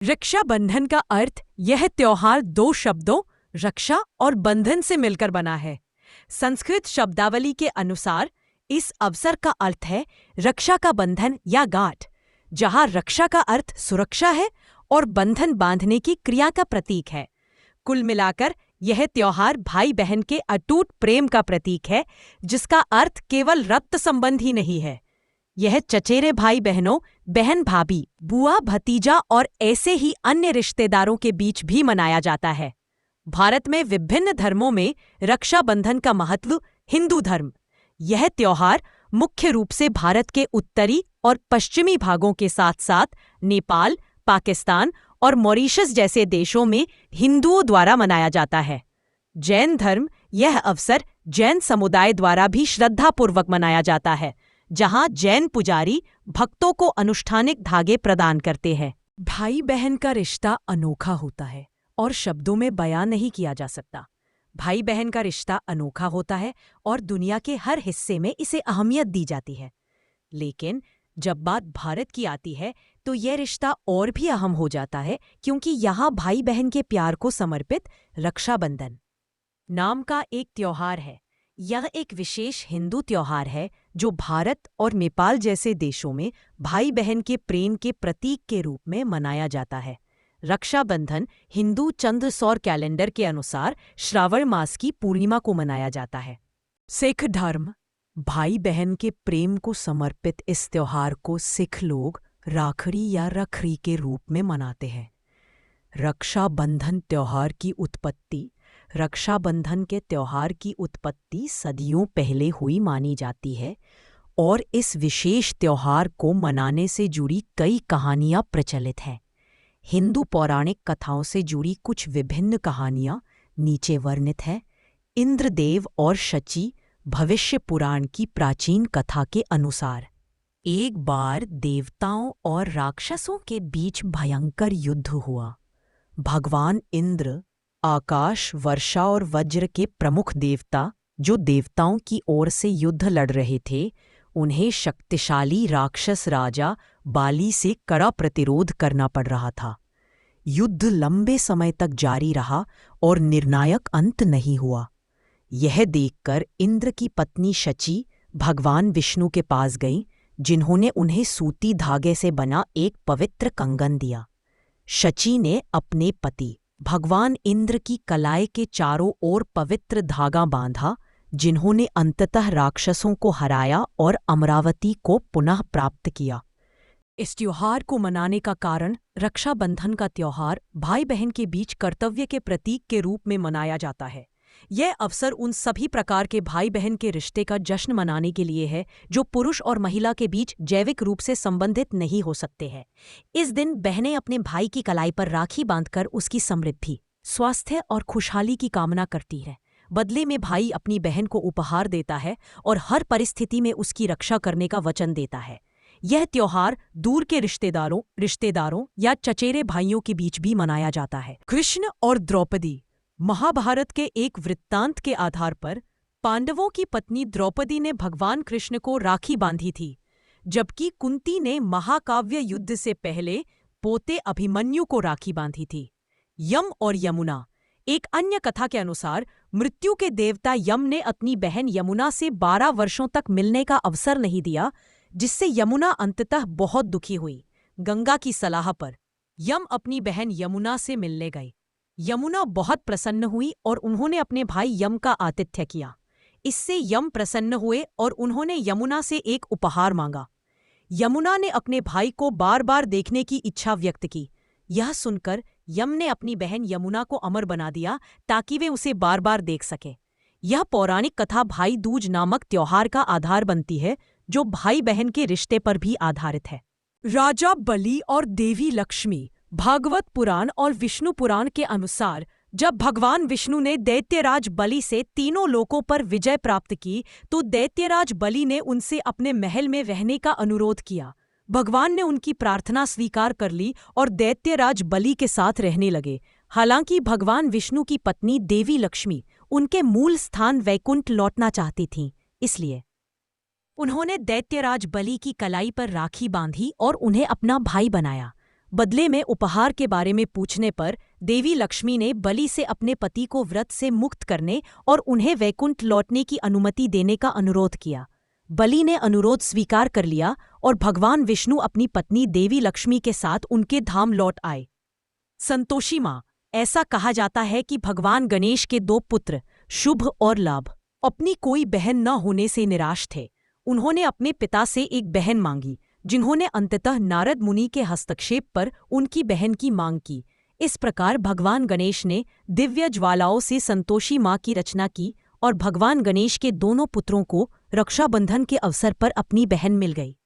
रक्षाबंधन का अर्थ यह त्योहार दो शब्दों रक्षा और बंधन से मिलकर बना है। संस्कृत शब्दावली के अनुसार इस अवसर का अर्थ है रक्षा का बंधन या गांठ, जहां रक्षा का अर्थ सुरक्षा है और बंधन बांधने की क्रिया का प्रतीक है। कुल मिलाकर यह त्योहार भाई बहन के अटूट प्रेम का प्रतीक है, जिसका अर्थ केवल रक्त संबंध ही नहीं है। यह चचेरे भाई बहनों, बहन भाभी, बुआ भतीजा और ऐसे ही अन्य रिश्तेदारों के बीच भी मनाया जाता है। भारत में विभिन्न धर्मों में रक्षाबंधन का महत्व हिंदू धर्म। यह त्योहार मुख्य रूप से भारत के उत्तरी और पश्चिमी भागों के साथ साथ नेपाल, पाकिस्तान और मॉरिशस जैसे देशों में हिंदुओं द्वारा मनाया जाता है। जैन धर्म यह अवसर जैन समुदाय द्वारा भी श्रद्धापूर्वक मनाया जाता है, जहां जैन पुजारी भक्तों को अनुष्ठानिक धागे प्रदान करते हैं। भाई बहन का रिश्ता अनोखा होता है और शब्दों में बयां नहीं किया जा सकता। भाई बहन का रिश्ता अनोखा होता है और दुनिया के हर हिस्से में इसे अहमियत दी जाती है। लेकिन जब बात भारत की आती है तो यह रिश्ता और भी अहम हो जाता है, क्योंकि यहाँ भाई बहन के प्यार को समर्पित रक्षाबंधन नाम का एक त्योहार है। यह एक विशेष हिंदू त्योहार है जो भारत और नेपाल जैसे देशों में भाई बहन के प्रेम के प्रतीक के रूप में मनाया जाता है। रक्षाबंधन हिंदू चंद्र सौर कैलेंडर के अनुसार श्रावण मास की पूर्णिमा को मनाया जाता है। सिख धर्म भाई बहन के प्रेम को समर्पित इस त्योहार को सिख लोग राखड़ी या रखड़ी के रूप में मनाते हैं। रक्षाबंधन के त्योहार की उत्पत्ति सदियों पहले हुई मानी जाती है और इस विशेष त्योहार को मनाने से जुड़ी कई कहानियां प्रचलित हैं। हिंदू पौराणिक कथाओं से जुड़ी कुछ विभिन्न कहानियां नीचे वर्णित हैं। इंद्रदेव और शची भविष्य पुराण की प्राचीन कथा के अनुसार एक बार देवताओं और राक्षसों के बीच भयंकर युद्ध हुआ। भगवान इंद्र आकाश, वर्षा और वज्र के प्रमुख देवता, जो देवताओं की ओर से युद्ध लड़ रहे थे, उन्हें शक्तिशाली राक्षस राजा बाली से कड़ा प्रतिरोध करना पड़ रहा था। युद्ध लंबे समय तक जारी रहा और निर्णायक अंत नहीं हुआ। यह देखकर इंद्र की पत्नी शची भगवान विष्णु के पास गई, जिन्होंने उन्हें सूती धागे से बना एक पवित्र कंगन दिया। शची ने अपने पति भगवान इंद्र की कलाई के चारों ओर पवित्र धागा बांधा, जिन्होंने अंततः राक्षसों को हराया और अमरावती को पुनः प्राप्त किया। इस त्योहार को मनाने का कारण रक्षाबंधन का त्योहार भाई बहन के बीच कर्तव्य के प्रतीक के रूप में मनाया जाता है। यह अवसर उन सभी प्रकार के भाई बहन के रिश्ते का जश्न मनाने के लिए है जो पुरुष और महिला के बीच जैविक रूप से संबंधित नहीं हो सकते हैं। इस दिन बहनें अपने भाई की कलाई पर राखी बांधकर उसकी समृद्धि, स्वास्थ्य और खुशहाली की कामना करती है। बदले में भाई अपनी बहन को उपहार देता है और हर परिस्थिति में उसकी रक्षा करने का वचन देता है। यह त्योहार दूर के रिश्तेदारों या चचेरे भाइयों के बीच भी मनाया जाता है। कृष्ण और द्रौपदी महाभारत के एक वृत्तांत के आधार पर पांडवों की पत्नी द्रौपदी ने भगवान कृष्ण को राखी बांधी थी, जबकि कुंती ने महाकाव्य युद्ध से पहले पोते अभिमन्यु को राखी बांधी थी। यम और यमुना एक अन्य कथा के अनुसार मृत्यु के देवता यम ने अपनी बहन यमुना से 12 वर्षों तक मिलने का अवसर नहीं दिया, जिससे यमुना अंततः बहुत दुखी हुई। गंगा की सलाह पर यम अपनी बहन यमुना से मिलने गए। यमुना बहुत प्रसन्न हुई और उन्होंने अपने भाई यम का आतिथ्य किया। इससे यम प्रसन्न हुए और उन्होंने यमुना से एक उपहार मांगा। यमुना ने अपने भाई को बार बार देखने की इच्छा व्यक्त की। यह सुनकर यम ने अपनी बहन यमुना को अमर बना दिया ताकि वे उसे बार बार देख सकें। यह पौराणिक कथा भाई दूज नामक त्योहार का आधार बनती है, जो भाई बहन के रिश्ते पर भी आधारित है। राजा बलि और देवी लक्ष्मी भागवत पुराण और विष्णु पुराण के अनुसार जब भगवान विष्णु ने दैत्यराज बलि से तीनों लोकों पर विजय प्राप्त की, तो दैत्यराज बलि ने उनसे अपने महल में रहने का अनुरोध किया। भगवान ने उनकी प्रार्थना स्वीकार कर ली और दैत्यराज बलि के साथ रहने लगे। हालांकि भगवान विष्णु की पत्नी देवी लक्ष्मी उनके मूल स्थान वैकुंठ लौटना चाहती थीं, इसलिए उन्होंने दैत्यराज बलि की कलाई पर राखी बांधी और उन्हें अपना भाई बनाया। बदले में उपहार के बारे में पूछने पर देवी लक्ष्मी ने बलि से अपने पति को व्रत से मुक्त करने और उन्हें वैकुंठ लौटने की अनुमति देने का अनुरोध किया। बलि ने अनुरोध स्वीकार कर लिया और भगवान विष्णु अपनी पत्नी देवी लक्ष्मी के साथ उनके धाम लौट आए। संतोषी माँ। ऐसा कहा जाता है कि भगवान गणेश के 2 पुत्र शुभ और लाभ अपनी कोई बहन न होने से निराश थे। उन्होंने अपने पिता से एक बहन मांगी, जिन्होंने अंततः नारद मुनि के हस्तक्षेप पर उनकी बहन की मांग की। इस प्रकार भगवान गणेश ने दिव्य ज्वालाओं से संतोषी माँ की रचना की और भगवान गणेश के दोनों पुत्रों को रक्षाबंधन के अवसर पर अपनी बहन मिल गई।